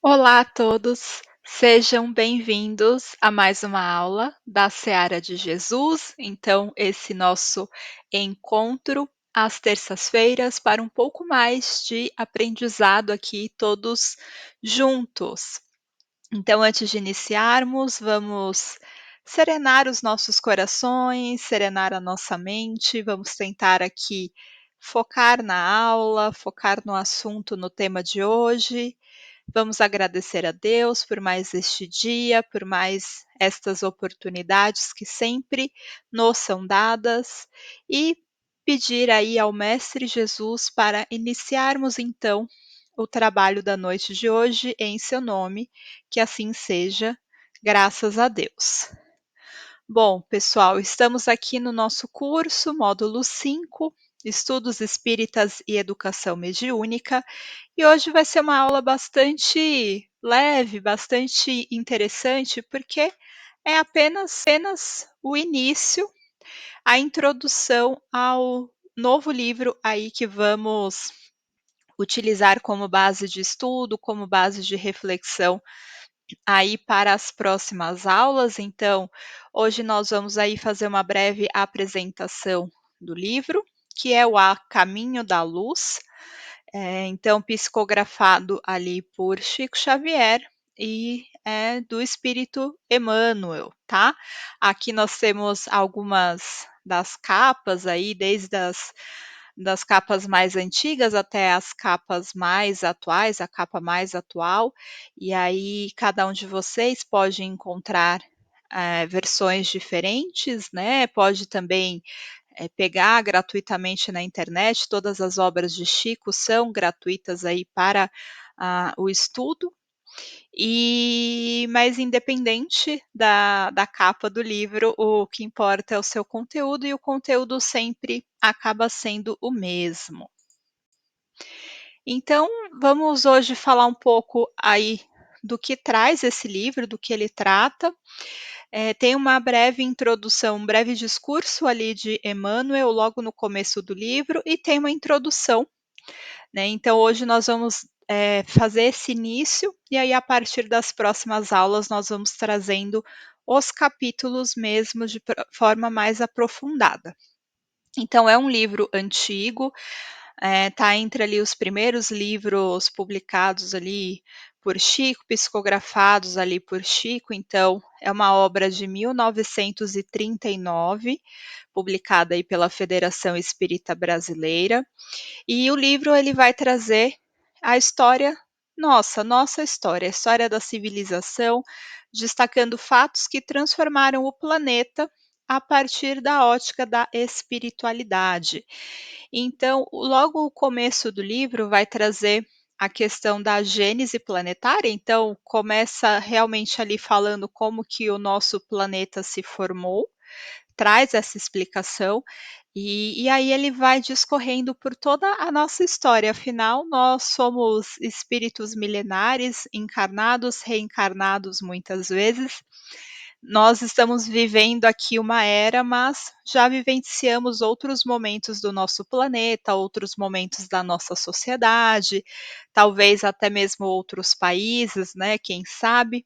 Olá a todos, sejam bem-vindos a mais uma aula da Seara de Jesus. Então, esse nosso encontro às terças-feiras para um pouco mais de aprendizado aqui todos juntos. Então, antes de iniciarmos, vamos serenar os nossos corações, serenar a nossa mente, vamos tentar aqui focar na aula, focar no assunto, no tema de hoje. Vamos agradecer a Deus por mais este dia, por mais estas oportunidades que sempre nos são dadas e pedir aí ao Mestre Jesus para iniciarmos então o trabalho da noite de hoje em seu nome, que assim seja, graças a Deus. Bom, pessoal, estamos aqui no nosso curso, módulo 5, Estudos Espíritas e Educação Mediúnica, e hoje vai ser uma aula bastante leve, bastante interessante, porque é apenas o início, a introdução ao novo livro aí que vamos utilizar como base de estudo, como base de reflexão aí para as próximas aulas. Então, hoje nós vamos aí fazer uma breve apresentação do livro, que é o A Caminho da Luz, então psicografado ali por Chico Xavier e é do Espírito Emmanuel, tá? Aqui nós temos algumas das capas aí, desde das capas mais antigas até as capas mais atuais, a capa mais atual, e aí cada um de vocês pode encontrar versões diferentes, né? Pode também pegar gratuitamente na internet, todas as obras de Chico são gratuitas aí para o estudo, mas independente da capa do livro, o que importa é o seu conteúdo e o conteúdo sempre acaba sendo o mesmo. Então, vamos hoje falar um pouco aí do que traz esse livro, do que ele trata. Tem uma breve introdução, um breve discurso ali de Emmanuel logo no começo do livro e tem uma introdução, né? Então hoje nós vamos fazer esse início e aí a partir das próximas aulas nós vamos trazendo os capítulos mesmo de forma mais aprofundada. Então é um livro antigo, está entre ali os primeiros livros publicados ali por Chico, psicografados ali por Chico, então é uma obra de 1939, publicada aí pela Federação Espírita Brasileira, e o livro ele vai trazer a história nossa história, a história da civilização, destacando fatos que transformaram o planeta a partir da ótica da espiritualidade. Então, logo o começo do livro vai trazer a questão da gênese planetária, então começa realmente ali falando como que o nosso planeta se formou, traz essa explicação, e aí ele vai discorrendo por toda a nossa história, afinal nós somos espíritos milenares, encarnados, reencarnados muitas vezes, nós estamos vivendo aqui uma era, mas já vivenciamos outros momentos do nosso planeta, outros momentos da nossa sociedade, talvez até mesmo outros países, né? Quem sabe?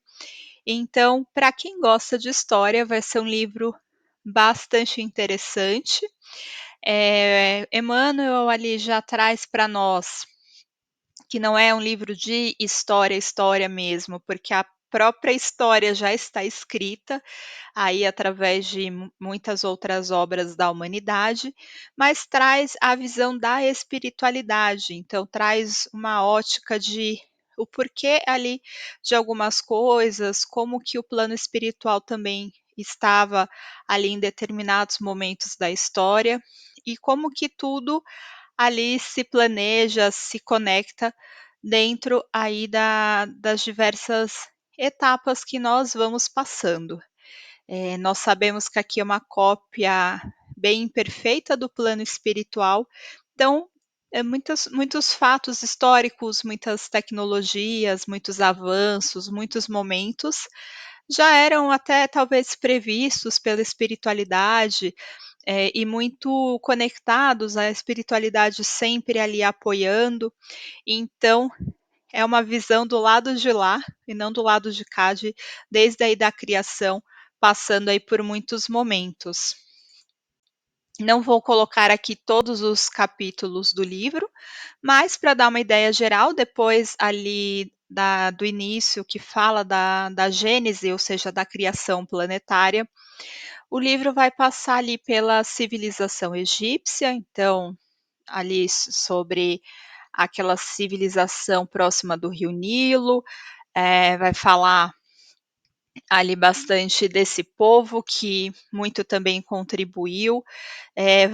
Então, para quem gosta de história, vai ser um livro bastante interessante. Emmanuel ali já traz para nós que não é um livro de história, história mesmo, porque a própria história já está escrita aí através de muitas outras obras da humanidade, mas traz a visão da espiritualidade, então traz uma ótica de o porquê ali de algumas coisas, como que o plano espiritual também estava ali em determinados momentos da história e como que tudo ali se planeja, se conecta dentro aí das diversas etapas que nós vamos passando. Nós sabemos que aqui é uma cópia bem imperfeita do plano espiritual, então muitos fatos históricos, muitas tecnologias, muitos avanços, muitos momentos já eram até talvez previstos pela espiritualidade, e muito conectados à espiritualidade sempre ali apoiando. Então é uma visão do lado de lá e não do lado de cá, desde aí da criação, passando aí por muitos momentos. Não vou colocar aqui todos os capítulos do livro, mas para dar uma ideia geral, depois ali do início, que fala da Gênese, ou seja, da criação planetária, o livro vai passar ali pela civilização egípcia, então, ali sobre aquela civilização próxima do rio Nilo, vai falar ali bastante desse povo que muito também contribuiu,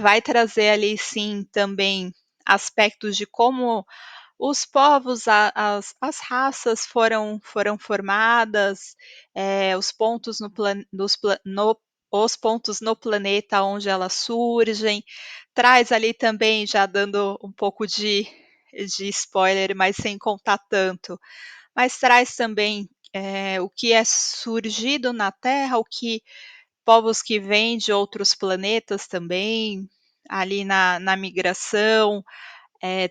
vai trazer ali sim também aspectos de como os povos, as raças foram formadas, os pontos no plan nos pla no os pontos no planeta onde elas surgem, traz ali também, já dando um pouco de spoiler, mas sem contar tanto, mas traz também, o que é surgido na Terra, o que povos que vêm de outros planetas também, ali na migração,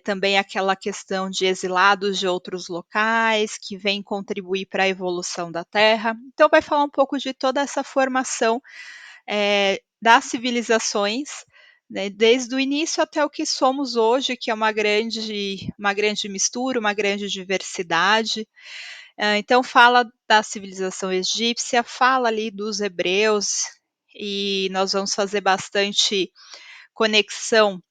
também aquela questão de exilados de outros locais, que vêm contribuir para a evolução da Terra. Então vai falar um pouco de toda essa formação, das civilizações, né, desde o início até o que somos hoje, que é uma grande mistura, uma grande diversidade. Então fala da civilização egípcia, fala ali dos hebreus, e nós vamos fazer bastante conexão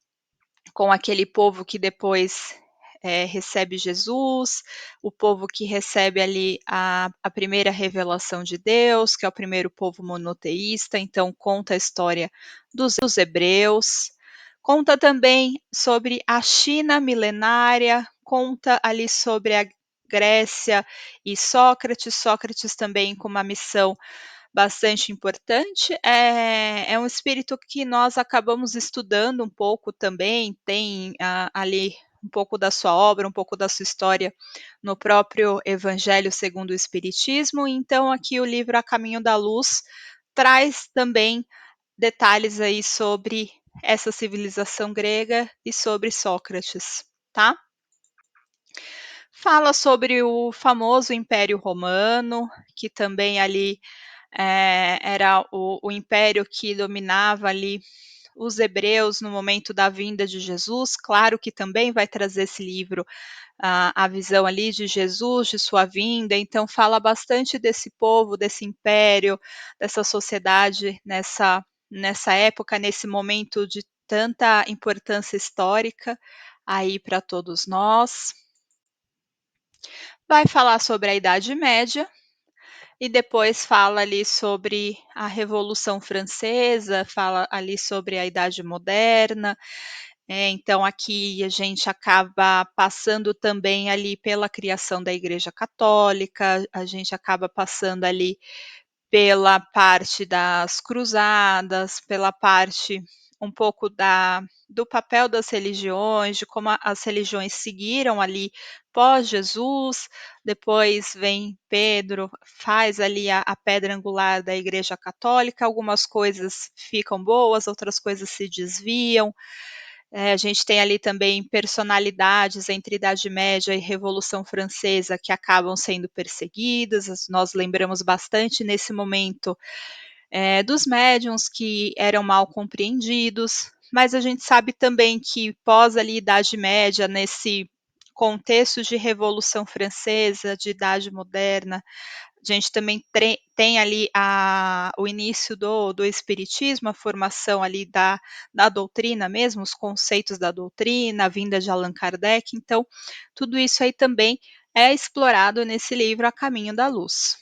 com aquele povo que depois, recebe Jesus, o povo que recebe ali a primeira revelação de Deus, que é o primeiro povo monoteísta, então conta a história dos hebreus, conta também sobre a China milenária, conta ali sobre a Grécia e Sócrates também com uma missão bastante importante. É um espírito que nós acabamos estudando um pouco também, tem ali um pouco da sua obra, um pouco da sua história no próprio Evangelho segundo o Espiritismo. Então, aqui o livro A Caminho da Luz traz também detalhes aí sobre essa civilização grega e sobre Sócrates, tá? Fala sobre o famoso Império Romano, que também ali era o império que dominava ali os hebreus no momento da vinda de Jesus. Claro que também vai trazer esse livro a visão ali de Jesus, de sua vinda, então fala bastante desse povo, desse império, dessa sociedade nessa época, nesse momento de tanta importância histórica aí para todos nós. Vai falar sobre a Idade Média, e depois fala ali sobre a Revolução Francesa, fala ali sobre a Idade Moderna. Então aqui a gente acaba passando também ali pela criação da Igreja Católica, a gente acaba passando ali pela parte das cruzadas, pela parte um pouco do papel das religiões, de como as religiões seguiram ali pós Jesus, depois vem Pedro, faz ali a pedra angular da Igreja Católica, algumas coisas ficam boas, outras coisas se desviam. A gente tem ali também personalidades entre Idade Média e Revolução Francesa que acabam sendo perseguidas. Nós lembramos bastante nesse momento dos médiuns que eram mal compreendidos, mas a gente sabe também que pós ali Idade Média, nesse contexto de Revolução Francesa, de Idade Moderna, a gente também tem ali o início do Espiritismo, a formação ali da doutrina mesmo, os conceitos da doutrina, a vinda de Allan Kardec, então tudo isso aí também é explorado nesse livro A Caminho da Luz.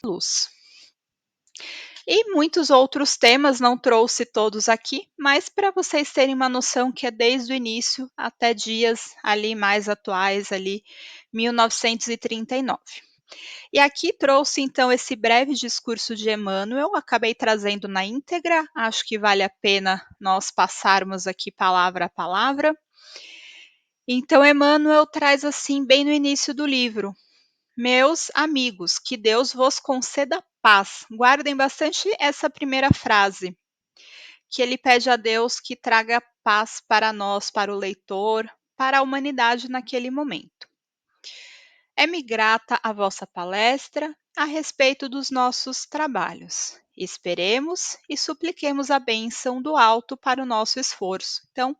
E muitos outros temas, não trouxe todos aqui, mas para vocês terem uma noção que é desde o início até dias ali mais atuais, ali 1939. E aqui trouxe então esse breve discurso de Emmanuel, acabei trazendo na íntegra, acho que vale a pena nós passarmos aqui palavra a palavra. Então Emmanuel traz assim bem no início do livro: meus amigos, que Deus vos conceda paz. Guardem bastante essa primeira frase, que ele pede a Deus que traga paz para nós, para o leitor, para a humanidade naquele momento. É-me grata a vossa palestra a respeito dos nossos trabalhos. Esperemos e supliquemos a bênção do alto para o nosso esforço. Então,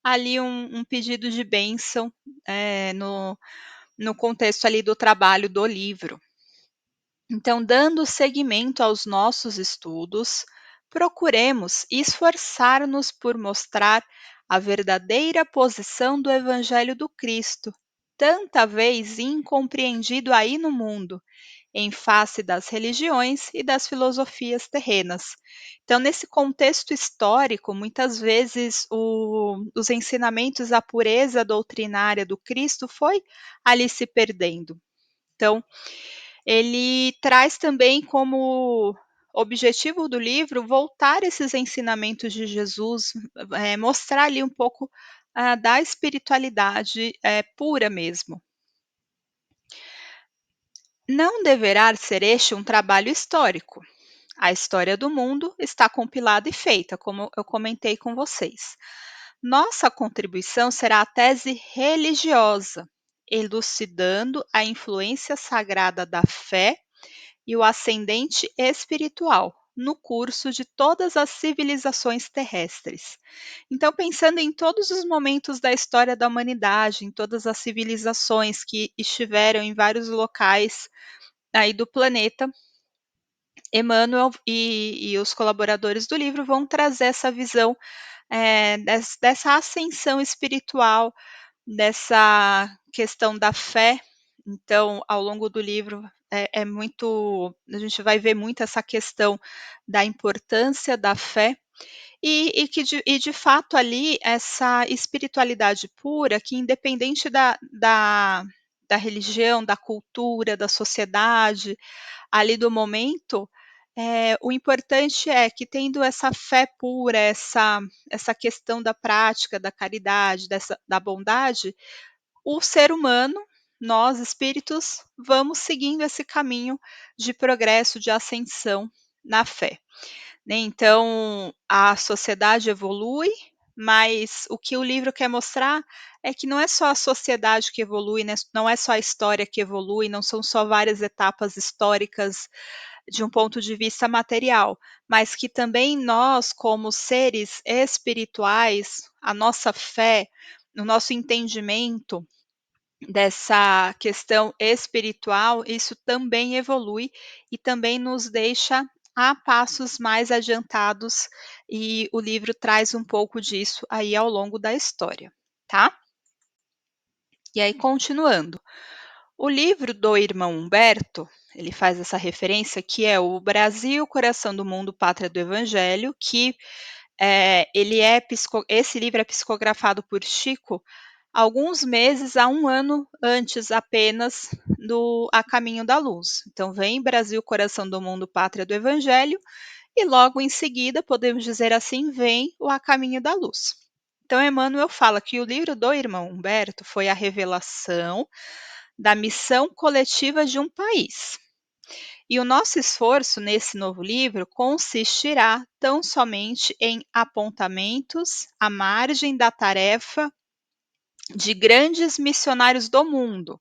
ali um pedido de bênção no contexto ali do trabalho do livro. Então, dando seguimento aos nossos estudos, procuremos esforçar-nos por mostrar a verdadeira posição do Evangelho do Cristo, tanta vez incompreendido aí no mundo, em face das religiões e das filosofias terrenas. Então, nesse contexto histórico, muitas vezes os ensinamentos, a pureza doutrinária do Cristo foi ali se perdendo. Então, ele traz também como objetivo do livro voltar esses ensinamentos de Jesus, mostrar ali um pouco da espiritualidade pura mesmo. Não deverá ser este um trabalho histórico. A história do mundo está compilada e feita, como eu comentei com vocês. Nossa contribuição será a tese religiosa, elucidando a influência sagrada da fé e o ascendente espiritual no curso de todas as civilizações terrestres. Então, pensando em todos os momentos da história da humanidade, em todas as civilizações que estiveram em vários locais aí do planeta, Emmanuel e os colaboradores do livro vão trazer essa visão dessa ascensão espiritual, dessa questão da fé. Então, ao longo do livro, muito. A gente vai ver muito essa questão da importância da fé e de fato ali essa espiritualidade pura que independente da religião, da cultura, da sociedade, ali do momento, o importante é que tendo essa fé pura, essa questão da prática, da caridade, da bondade, o ser humano, nós espíritos, vamos seguindo esse caminho de progresso, de ascensão na fé, né. Então, a sociedade evolui, mas o que o livro quer mostrar é que não é só a sociedade que evolui, né, não é só a história que evolui, não são só várias etapas históricas de um ponto de vista material, mas que também nós, como seres espirituais, a nossa fé, o nosso entendimento dessa questão espiritual, isso também evolui e também nos deixa a passos mais adiantados, e o livro traz um pouco disso aí ao longo da história, tá? E aí, continuando. O livro do irmão Humberto, ele faz essa referência que é o Brasil, Coração do Mundo, Pátria do Evangelho, que esse livro é psicografado por Chico alguns meses a 1 ano antes apenas do A Caminho da Luz. Então vem Brasil, Coração do Mundo, Pátria do Evangelho, e logo em seguida, podemos dizer assim, vem o A Caminho da Luz. Então Emmanuel fala que o livro do irmão Humberto foi a revelação da missão coletiva de um país. E o nosso esforço nesse novo livro consistirá tão somente em apontamentos à margem da tarefa de grandes missionários do mundo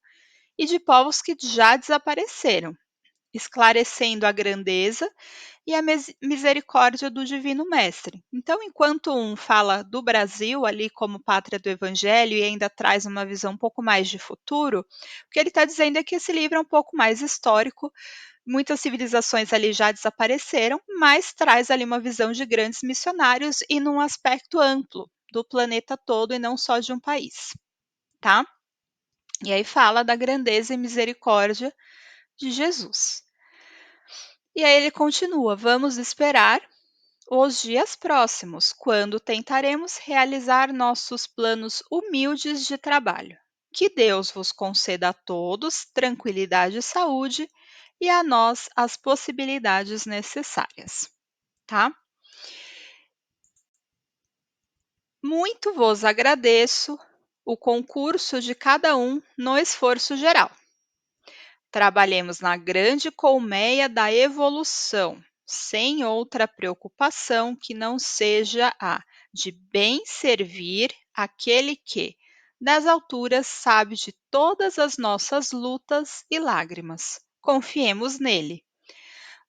e de povos que já desapareceram, esclarecendo a grandeza e a misericórdia do Divino Mestre. Então, enquanto um fala do Brasil ali como pátria do Evangelho e ainda traz uma visão um pouco mais de futuro, o que ele está dizendo é que esse livro é um pouco mais histórico. Muitas civilizações ali já desapareceram, mas traz ali uma visão de grandes missionários e num aspecto amplo do planeta todo e não só de um país, tá? E aí fala da grandeza e misericórdia de Jesus. E aí ele continua: vamos esperar os dias próximos, quando tentaremos realizar nossos planos humildes de trabalho. Que Deus vos conceda a todos tranquilidade e saúde, e a nós as possibilidades necessárias, tá? Muito vos agradeço o concurso de cada um no esforço geral. Trabalhemos na grande colmeia da evolução, sem outra preocupação que não seja a de bem servir aquele que, das alturas sabe de todas as nossas lutas e lágrimas. Confiemos nele.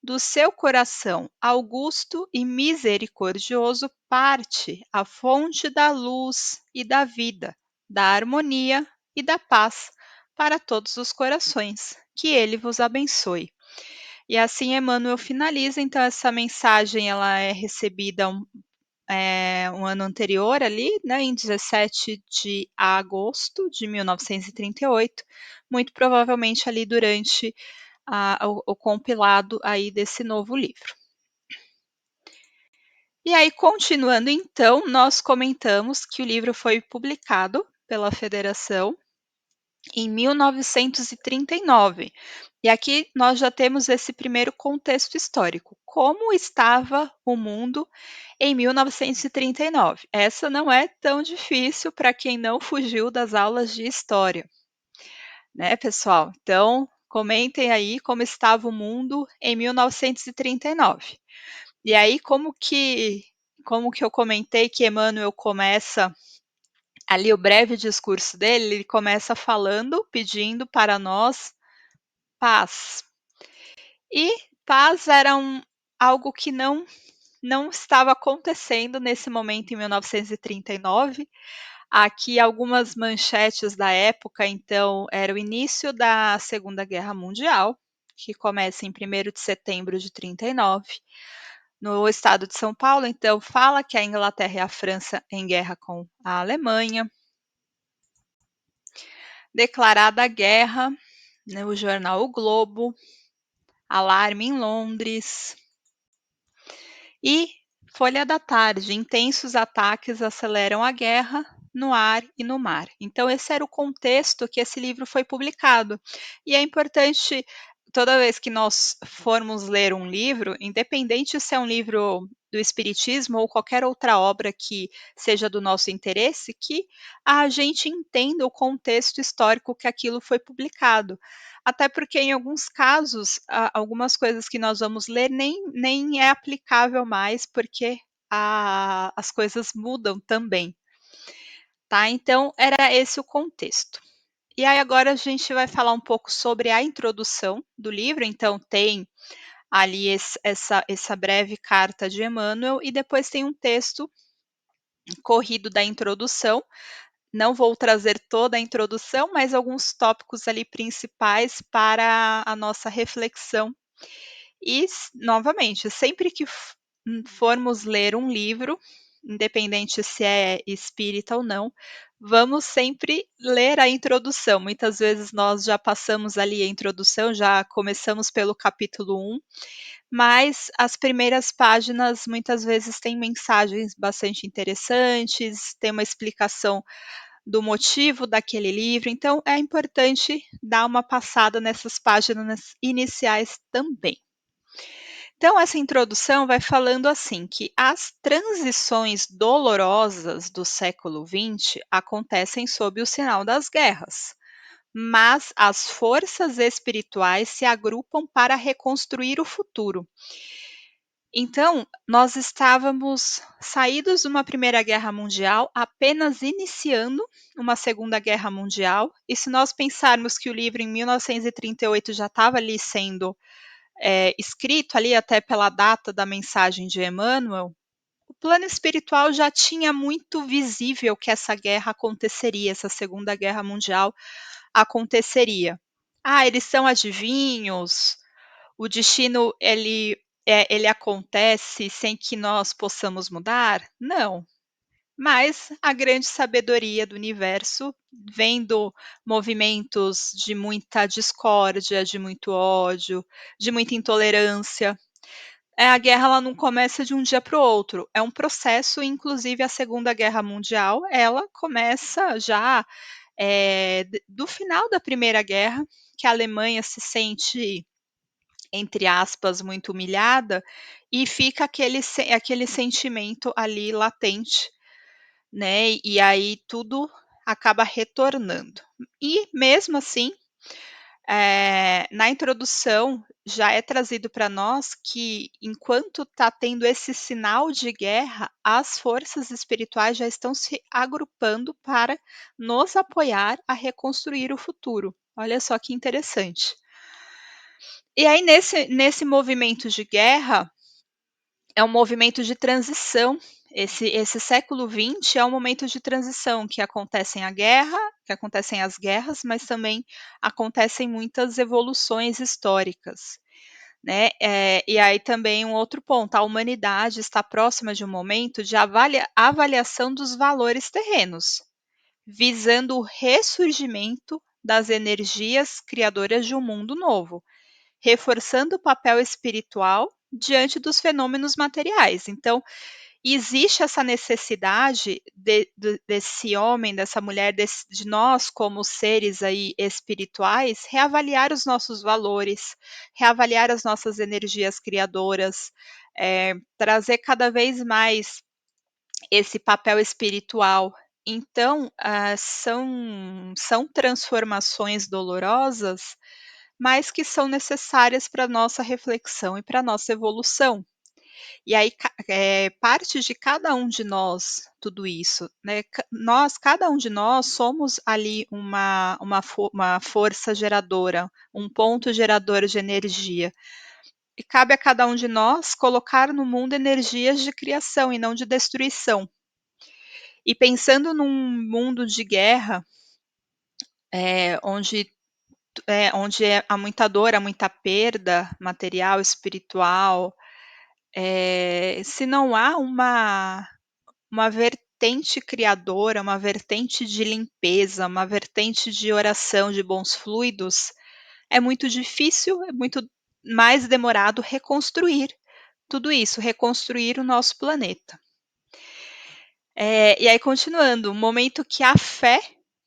Do seu coração augusto e misericordioso parte a fonte da luz e da vida, da harmonia e da paz para todos os corações. Que ele vos abençoe. E assim Emmanuel finaliza, então essa mensagem ela é recebida um ano anterior ali, né, em 17 de agosto de 1938, muito provavelmente ali durante o compilado aí desse novo livro. E aí, continuando então, nós comentamos que o livro foi publicado pela Federação em 1939. E aqui nós já temos esse primeiro contexto histórico. Como estava o mundo em 1939? Essa não é tão difícil para quem não fugiu das aulas de história, né, pessoal? Então, comentem aí como estava o mundo em 1939. E aí, como que eu comentei que Emmanuel começa ali o breve discurso dele, ele começa falando, pedindo para nós paz. E paz era algo que não estava acontecendo nesse momento em 1939. Aqui algumas manchetes da época, então, era o início da Segunda Guerra Mundial, que começa em 1º de setembro de 39. No estado de São Paulo, então, fala que a Inglaterra e a França em guerra com a Alemanha. Declarada a guerra, né, o jornal O Globo, alarme em Londres. E Folha da Tarde, intensos ataques aceleram a guerra no ar e no mar. Então, esse era o contexto que esse livro foi publicado. E é importante, toda vez que nós formos ler um livro, independente se é um livro do Espiritismo ou qualquer outra obra que seja do nosso interesse, que a gente entenda o contexto histórico que aquilo foi publicado. Até porque, em alguns casos, algumas coisas que nós vamos ler nem é aplicável mais, porque as coisas mudam também, tá? Então, era esse o contexto. E aí, agora a gente vai falar um pouco sobre a introdução do livro. Então, tem ali essa breve carta de Emmanuel, e depois tem um texto corrido da introdução. Não vou trazer toda a introdução, mas alguns tópicos ali principais para a nossa reflexão. E, novamente, sempre que formos ler um livro, independente se é espírita ou não, vamos sempre ler a introdução. Muitas vezes nós já passamos ali a introdução, já começamos pelo capítulo 1, mas as primeiras páginas muitas vezes têm mensagens bastante interessantes, tem uma explicação do motivo daquele livro, então é importante dar uma passada nessas páginas iniciais também. Então, essa introdução vai falando assim que as transições dolorosas do século XX acontecem sob o sinal das guerras, mas as forças espirituais se agrupam para reconstruir o futuro. Então, nós estávamos saídos de uma Primeira Guerra Mundial, apenas iniciando uma Segunda Guerra Mundial, e se nós pensarmos que o livro em 1938 já estava ali sendo escrito, ali até pela data da mensagem de Emmanuel, o plano espiritual já tinha muito visível que essa guerra aconteceria, essa Segunda Guerra Mundial aconteceria. Eles são adivinhos, o destino ele acontece sem que nós possamos mudar? Não. Mas a grande sabedoria do universo, vendo movimentos de muita discórdia, de muito ódio, de muita intolerância, a guerra ela não começa de um dia para o outro, é um processo, inclusive a Segunda Guerra Mundial, ela começa já do final da Primeira Guerra, que a Alemanha se sente, entre aspas, muito humilhada, e fica aquele sentimento ali latente, né? E aí tudo acaba retornando. E mesmo assim, Na introdução já é trazido para nós que enquanto está tendo esse sinal de guerra, as forças espirituais já estão se agrupando para nos apoiar a reconstruir o futuro. Olha só que interessante. E aí nesse movimento de guerra, é um movimento de transição. Esse século XX é um momento de transição que acontecem as guerras, mas também acontecem muitas evoluções históricas, né? E aí também um outro ponto, a humanidade está próxima de um momento de avaliação dos valores terrenos, visando o ressurgimento das energias criadoras de um mundo novo, reforçando o papel espiritual diante dos fenômenos materiais. Então, existe essa necessidade desse homem, dessa mulher, de nós como seres aí espirituais, reavaliar os nossos valores, reavaliar as nossas energias criadoras, trazer cada vez mais esse papel espiritual. Então, são transformações dolorosas, mas que são necessárias para a nossa reflexão e para a nossa evolução. E aí, parte de cada um de nós tudo isso, né? Cada um de nós somos ali uma força geradora, um ponto gerador de energia. E cabe a cada um de nós colocar no mundo energias de criação e não de destruição. E pensando num mundo de guerra, onde há muita dor, há muita perda material, espiritual, se não há uma vertente criadora, uma vertente de limpeza, uma vertente de oração, de bons fluidos, é muito difícil, é muito mais demorado reconstruir tudo isso, reconstruir o nosso planeta. E aí, continuando, o momento que a fé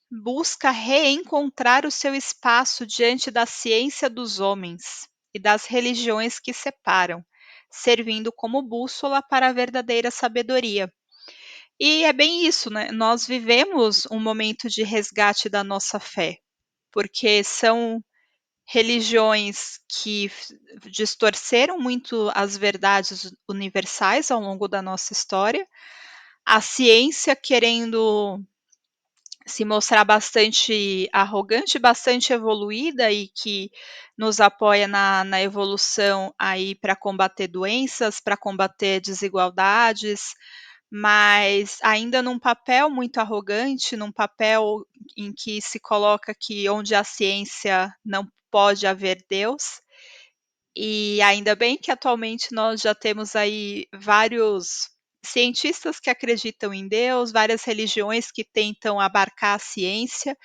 busca reencontrar o seu espaço diante da ciência dos homens e das religiões que separam, servindo como bússola para a verdadeira sabedoria. E é bem isso, né? Nós vivemos um momento de resgate da nossa fé, porque são religiões que distorceram muito as verdades universais ao longo da nossa história, a ciência querendo se mostrar bastante arrogante, bastante evoluída e que nos apoia na evolução aí para combater doenças, para combater desigualdades, mas ainda num papel muito arrogante, num papel em que se coloca que onde há ciência não pode haver Deus. E ainda bem que atualmente nós já temos aí vários cientistas que acreditam em Deus, várias religiões que tentam abarcar a ciência,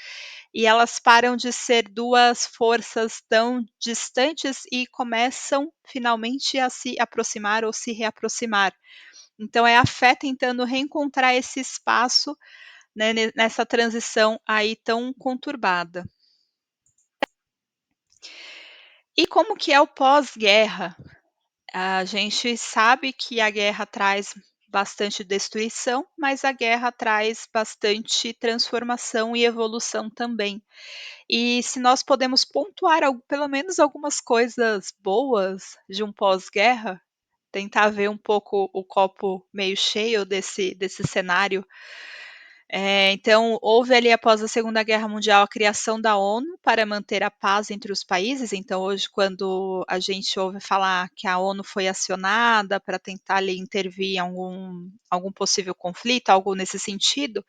e elas param de ser duas forças tão distantes e começam finalmente a se aproximar ou se reaproximar. Então é a fé tentando reencontrar esse espaço, né, nessa transição aí tão conturbada. E como que é o pós-guerra? A gente sabe que a guerra traz bastante destruição, mas a guerra traz bastante transformação e evolução também. E se nós podemos pontuar pelo menos algumas coisas boas de um pós-guerra, tentar ver um pouco o copo meio cheio desse cenário. Então, houve ali após a Segunda Guerra Mundial a criação da ONU para manter a paz entre os países. Então, hoje, quando a gente ouve falar que a ONU foi acionada para tentar ali intervir em algum possível conflito, algo nesse sentido,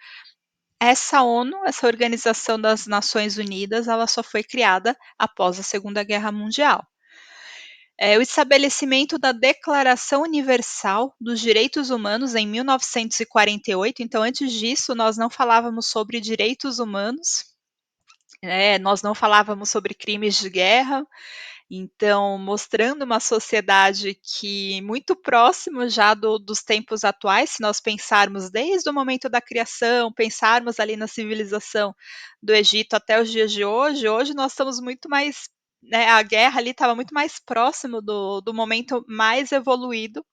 essa ONU, essa Organização das Nações Unidas, ela só foi criada após a Segunda Guerra Mundial. O estabelecimento da Declaração Universal dos Direitos Humanos em 1948. Então, antes disso, nós não falávamos sobre direitos humanos, nós não falávamos sobre crimes de guerra. Então, mostrando uma sociedade que muito próximo já dos tempos atuais, se nós pensarmos desde o momento da criação, pensarmos ali na civilização do Egito até os dias de hoje nós estamos muito mais, né, a guerra ali estava muito mais próximo do momento mais evoluído,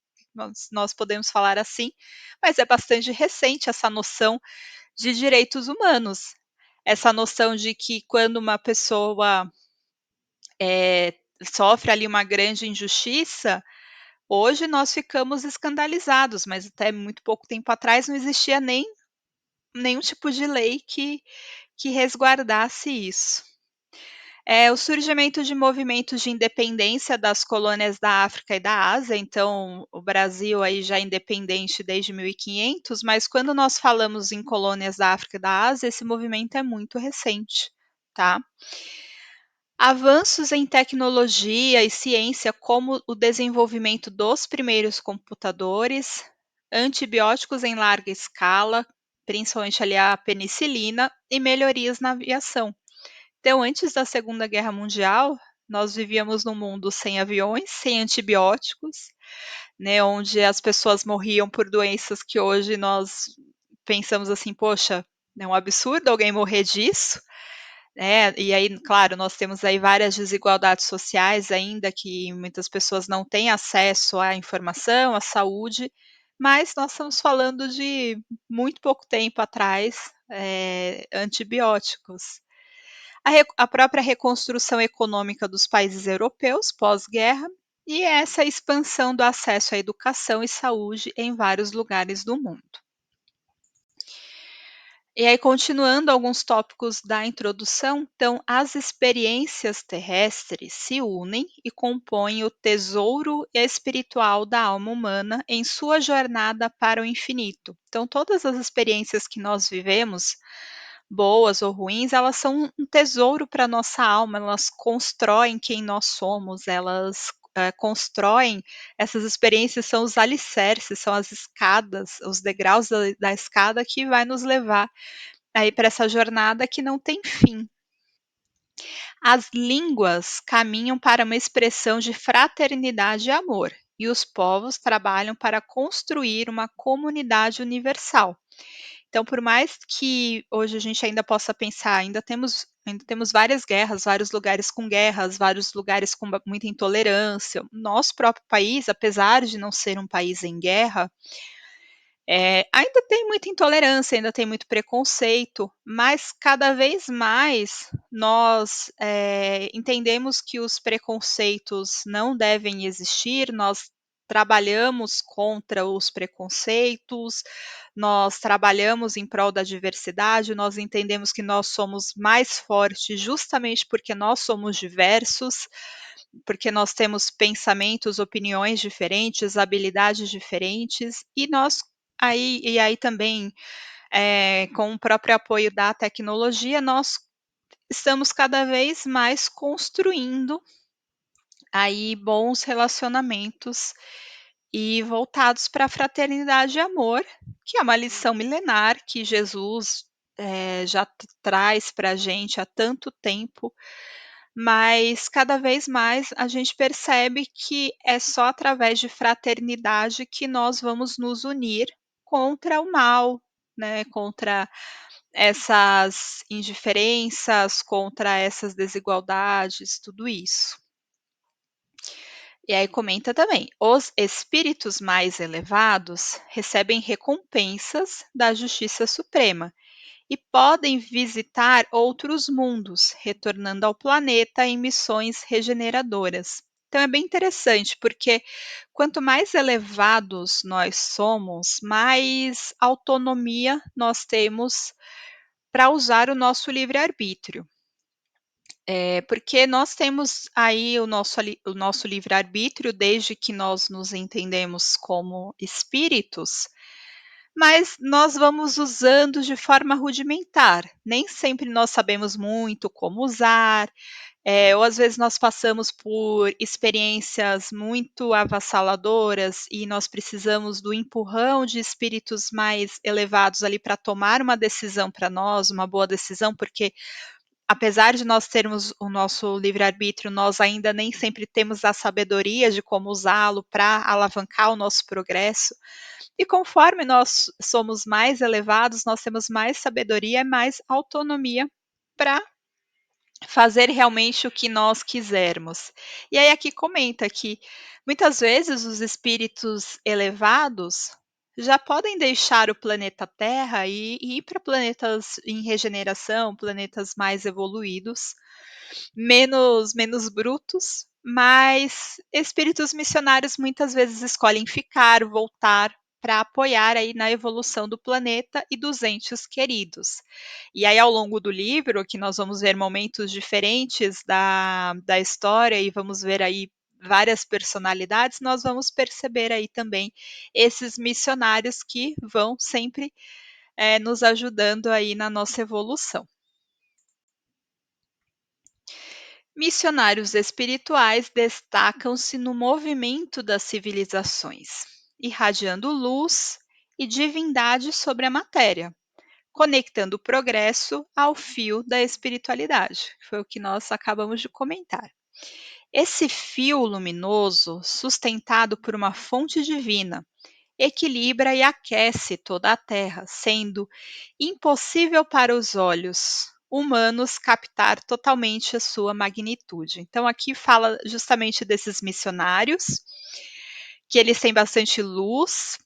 nós podemos falar assim, mas é bastante recente essa noção de direitos humanos, essa noção de que quando uma pessoa sofre ali uma grande injustiça, hoje nós ficamos escandalizados, mas até muito pouco tempo atrás não existia nem nenhum tipo de lei que resguardasse isso. O surgimento de movimentos de independência das colônias da África e da Ásia, então o Brasil aí já é independente desde 1500, mas quando nós falamos em colônias da África e da Ásia, esse movimento é muito recente, tá? Avanços em tecnologia e ciência, como o desenvolvimento dos primeiros computadores, antibióticos em larga escala, principalmente ali a penicilina, e melhorias na aviação. Então, antes da Segunda Guerra Mundial, nós vivíamos num mundo sem aviões, sem antibióticos, né, onde as pessoas morriam por doenças que hoje nós pensamos assim, poxa, é um absurdo alguém morrer disso, né? E aí, claro, nós temos aí várias desigualdades sociais ainda que muitas pessoas não têm acesso à informação, à saúde, mas nós estamos falando de muito pouco tempo atrás, antibióticos. A própria reconstrução econômica dos países europeus pós-guerra e essa expansão do acesso à educação e saúde em vários lugares do mundo. E aí, continuando alguns tópicos da introdução, então, as experiências terrestres se unem e compõem o tesouro espiritual da alma humana em sua jornada para o infinito. Então, todas as experiências que nós vivemos, boas ou ruins, elas são um tesouro para a nossa alma, elas constroem quem nós somos, elas constroem, essas experiências são os alicerces, são as escadas, os degraus da escada que vai nos levar aí para essa jornada que não tem fim. As línguas caminham para uma expressão de fraternidade e amor, e os povos trabalham para construir uma comunidade universal. Então, por mais que hoje a gente ainda possa pensar, ainda temos várias guerras, vários lugares com guerras, vários lugares com muita intolerância. Nosso próprio país, apesar de não ser um país em guerra, ainda tem muita intolerância, ainda tem muito preconceito, mas cada vez mais nós entendemos que os preconceitos não devem existir, nós trabalhamos contra os preconceitos, nós trabalhamos em prol da diversidade, nós entendemos que nós somos mais fortes justamente porque nós somos diversos, porque nós temos pensamentos, opiniões diferentes, habilidades diferentes, e aí também, com o próprio apoio da tecnologia, nós estamos cada vez mais construindo aí bons relacionamentos e voltados para a fraternidade e amor, que é uma lição milenar que Jesus, já traz para a gente há tanto tempo, mas cada vez mais a gente percebe que é só através de fraternidade que nós vamos nos unir contra o mal, né, contra essas indiferenças, contra essas desigualdades, tudo isso. E aí comenta também: os espíritos mais elevados recebem recompensas da Justiça Suprema e podem visitar outros mundos, retornando ao planeta em missões regeneradoras. Então é bem interessante, porque quanto mais elevados nós somos, mais autonomia nós temos para usar o nosso livre-arbítrio. Porque nós temos aí o nosso livre-arbítrio desde que nós nos entendemos como espíritos, mas nós vamos usando de forma rudimentar. Nem sempre nós sabemos muito como usar, ou às vezes nós passamos por experiências muito avassaladoras e nós precisamos do empurrão de espíritos mais elevados ali para tomar uma decisão para nós, uma boa decisão, porque apesar de nós termos o nosso livre-arbítrio, nós ainda nem sempre temos a sabedoria de como usá-lo para alavancar o nosso progresso. E conforme nós somos mais elevados, nós temos mais sabedoria e mais autonomia para fazer realmente o que nós quisermos. E aí aqui comenta que muitas vezes os espíritos elevados já podem deixar o planeta Terra e ir para planetas em regeneração, planetas mais evoluídos, menos brutos, mas espíritos missionários muitas vezes escolhem ficar, voltar para apoiar aí na evolução do planeta e dos entes queridos. E aí ao longo do livro, que nós vamos ver momentos diferentes da história e vamos ver aí várias personalidades, nós vamos perceber aí também esses missionários que vão sempre nos ajudando aí na nossa evolução. Missionários espirituais destacam-se no movimento das civilizações, irradiando luz e divindade sobre a matéria, conectando o progresso ao fio da espiritualidade, que foi o que nós acabamos de comentar. Esse fio luminoso, sustentado por uma fonte divina, equilibra e aquece toda a Terra, sendo impossível para os olhos humanos captar totalmente a sua magnitude. Então, aqui fala justamente desses missionários, que eles têm bastante luz,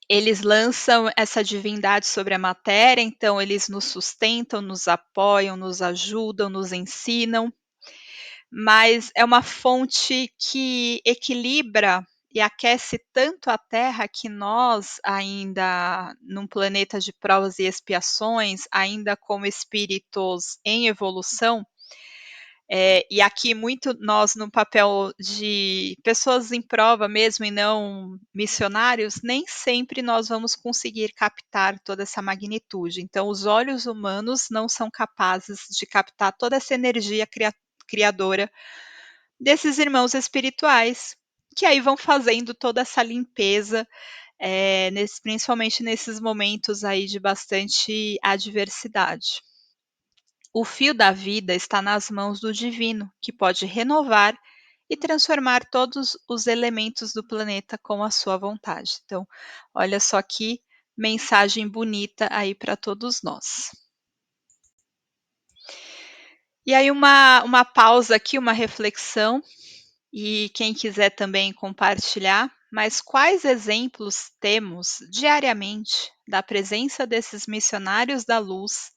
eles lançam essa divindade sobre a matéria, então eles nos sustentam, nos apoiam, nos ajudam, nos ensinam, mas é uma fonte que equilibra e aquece tanto a Terra que nós, ainda num planeta de provas e expiações, ainda como espíritos em evolução, e aqui muito nós no papel de pessoas em prova mesmo e não missionários, nem sempre nós vamos conseguir captar toda essa magnitude. Então, os olhos humanos não são capazes de captar toda essa energia criadora desses irmãos espirituais, que aí vão fazendo toda essa limpeza, principalmente nesses momentos aí de bastante adversidade. O fio da vida está nas mãos do divino, que pode renovar e transformar todos os elementos do planeta com a sua vontade. Então, olha só que mensagem bonita aí para todos nós. E aí uma pausa aqui, uma reflexão, e quem quiser também compartilhar, mas quais exemplos temos diariamente da presença desses missionários da luz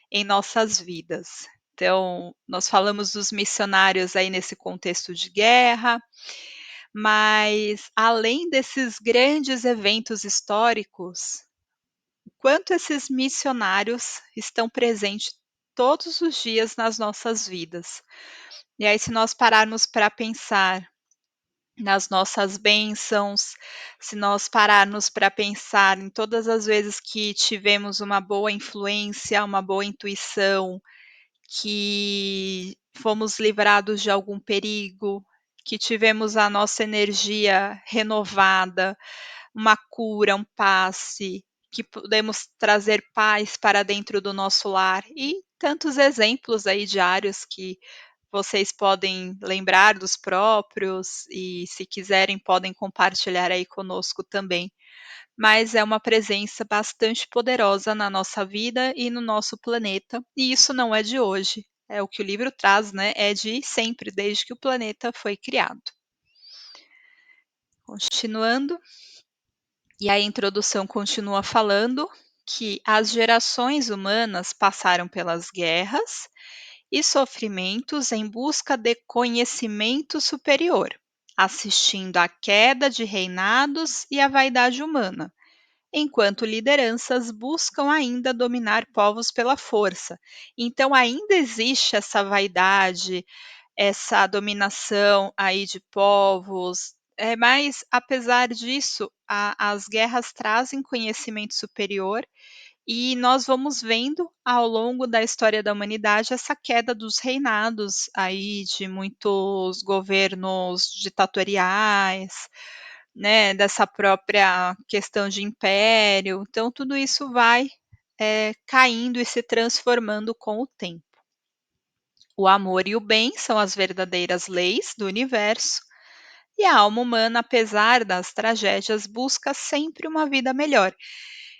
em nossas vidas? Então, nós falamos dos missionários aí nesse contexto de guerra, mas além desses grandes eventos históricos, o quanto esses missionários estão presentes todos os dias nas nossas vidas. E aí, se nós pararmos para pensar nas nossas bênçãos, se nós pararmos para pensar em todas as vezes que tivemos uma boa influência, uma boa intuição, que fomos livrados de algum perigo, que tivemos a nossa energia renovada, uma cura, um passe, que podemos trazer paz para dentro do nosso lar e tantos exemplos aí diários que vocês podem lembrar dos próprios e, se quiserem, podem compartilhar aí conosco também. Mas é uma presença bastante poderosa na nossa vida e no nosso planeta, e isso não é de hoje. É o que o livro traz, né? É de sempre, desde que o planeta foi criado. Continuando, e a introdução continua falando que as gerações humanas passaram pelas guerras e sofrimentos em busca de conhecimento superior, assistindo à queda de reinados e à vaidade humana, enquanto lideranças buscam ainda dominar povos pela força. Então ainda existe essa vaidade, essa dominação aí de povos, mas apesar disso, as guerras trazem conhecimento superior e nós vamos vendo ao longo da história da humanidade essa queda dos reinados aí de muitos governos ditatoriais, né, dessa própria questão de império. Então tudo isso vai caindo e se transformando com o tempo. O amor e o bem são as verdadeiras leis do universo, e a alma humana, apesar das tragédias, busca sempre uma vida melhor.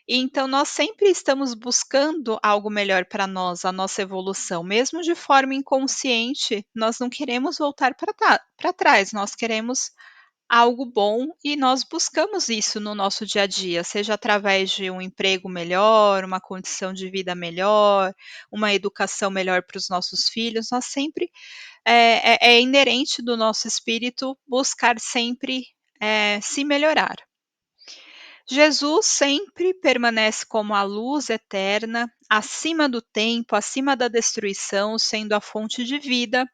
Então, nós sempre estamos buscando algo melhor para nós, a nossa evolução, mesmo de forma inconsciente, nós não queremos voltar para trás, nós queremos algo bom e nós buscamos isso no nosso dia a dia, seja através de um emprego melhor, uma condição de vida melhor, uma educação melhor para os nossos filhos, nós sempre é inerente do nosso espírito buscar sempre, se melhorar. Jesus sempre permanece como a luz eterna, acima do tempo, acima da destruição, sendo a fonte de vida,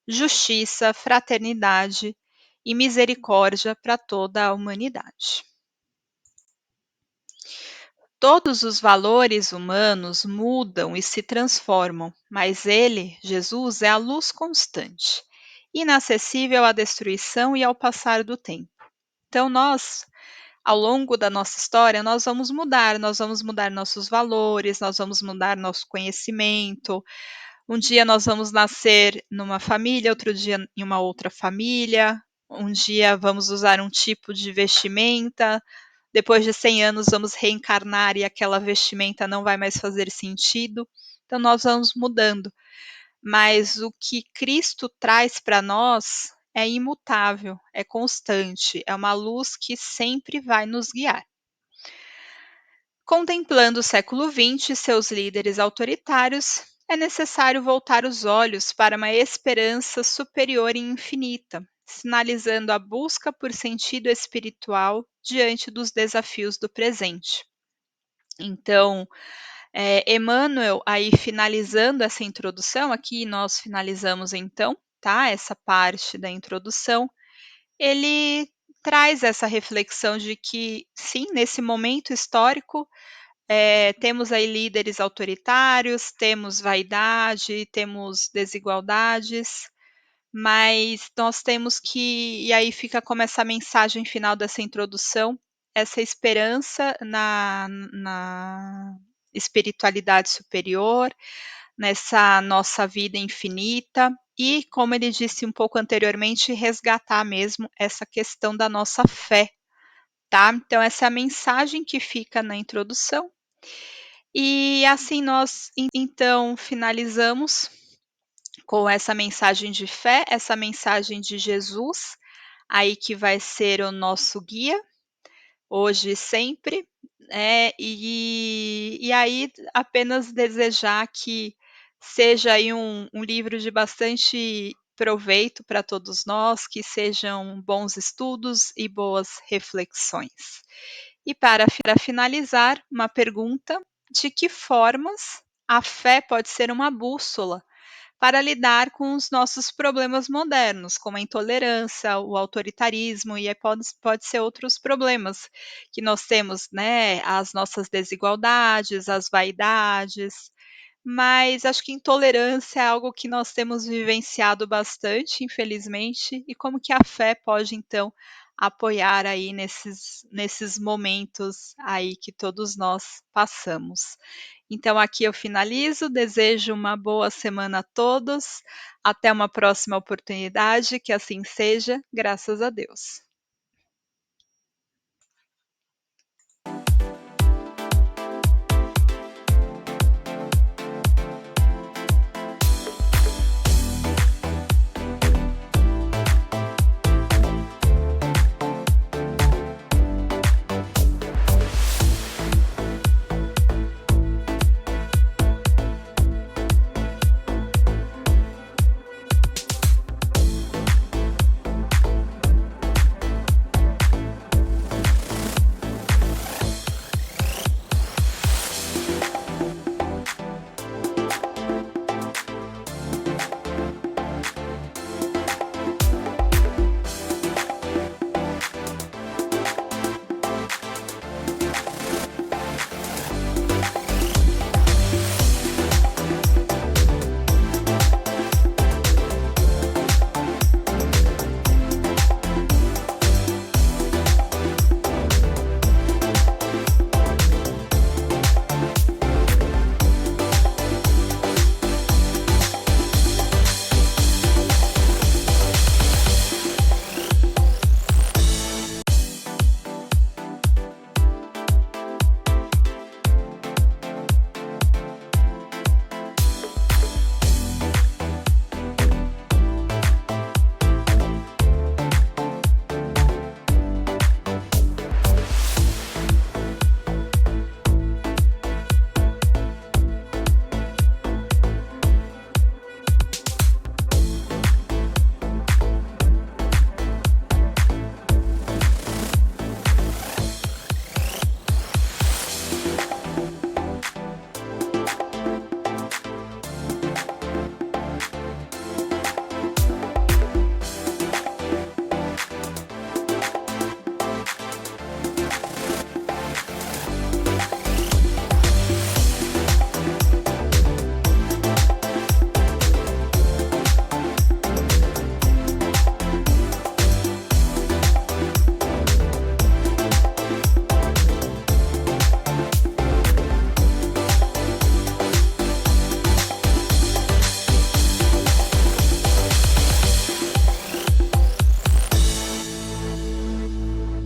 justiça, fraternidade e misericórdia para toda a humanidade. Todos os valores humanos mudam e se transformam, mas ele, Jesus, é a luz constante, inacessível à destruição e ao passar do tempo. Então, nós, ao longo da nossa história, nós vamos mudar nossos valores, nós vamos mudar nosso conhecimento. Um dia nós vamos nascer numa família, outro dia em uma outra família. Um dia vamos usar um tipo de vestimenta, depois de 100 anos vamos reencarnar e aquela vestimenta não vai mais fazer sentido. Então nós vamos mudando, mas o que Cristo traz para nós é imutável, é constante, é uma luz que sempre vai nos guiar. Contemplando o século XX e seus líderes autoritários, é necessário voltar os olhos para uma esperança superior e infinita, sinalizando a busca por sentido espiritual diante dos desafios do presente. Então, Emmanuel, aí finalizando essa introdução, aqui nós finalizamos então, tá? Essa parte da introdução, ele traz essa reflexão de que, sim, nesse momento histórico, temos aí líderes autoritários, temos vaidade, temos desigualdades, mas nós temos que, e aí fica como essa mensagem final dessa introdução, essa esperança na espiritualidade superior, nessa nossa vida infinita e, como ele disse um pouco anteriormente, resgatar mesmo essa questão da nossa fé, tá? Então, essa é a mensagem que fica na introdução. E assim nós então finalizamos com essa mensagem de fé, essa mensagem de Jesus, aí que vai ser o nosso guia, hoje e sempre, e aí apenas desejar que seja aí um livro de bastante proveito para todos nós, que sejam bons estudos e boas reflexões. E para finalizar, uma pergunta: de que formas a fé pode ser uma bússola para lidar com os nossos problemas modernos, como a intolerância, o autoritarismo e aí pode ser outros problemas que nós temos, né, as nossas desigualdades, as vaidades, mas acho que intolerância é algo que nós temos vivenciado bastante, infelizmente, e como que a fé pode então apoiar aí nesses momentos aí que todos nós passamos. Então aqui eu finalizo, desejo uma boa semana a todos, até uma próxima oportunidade, que assim seja, graças a Deus.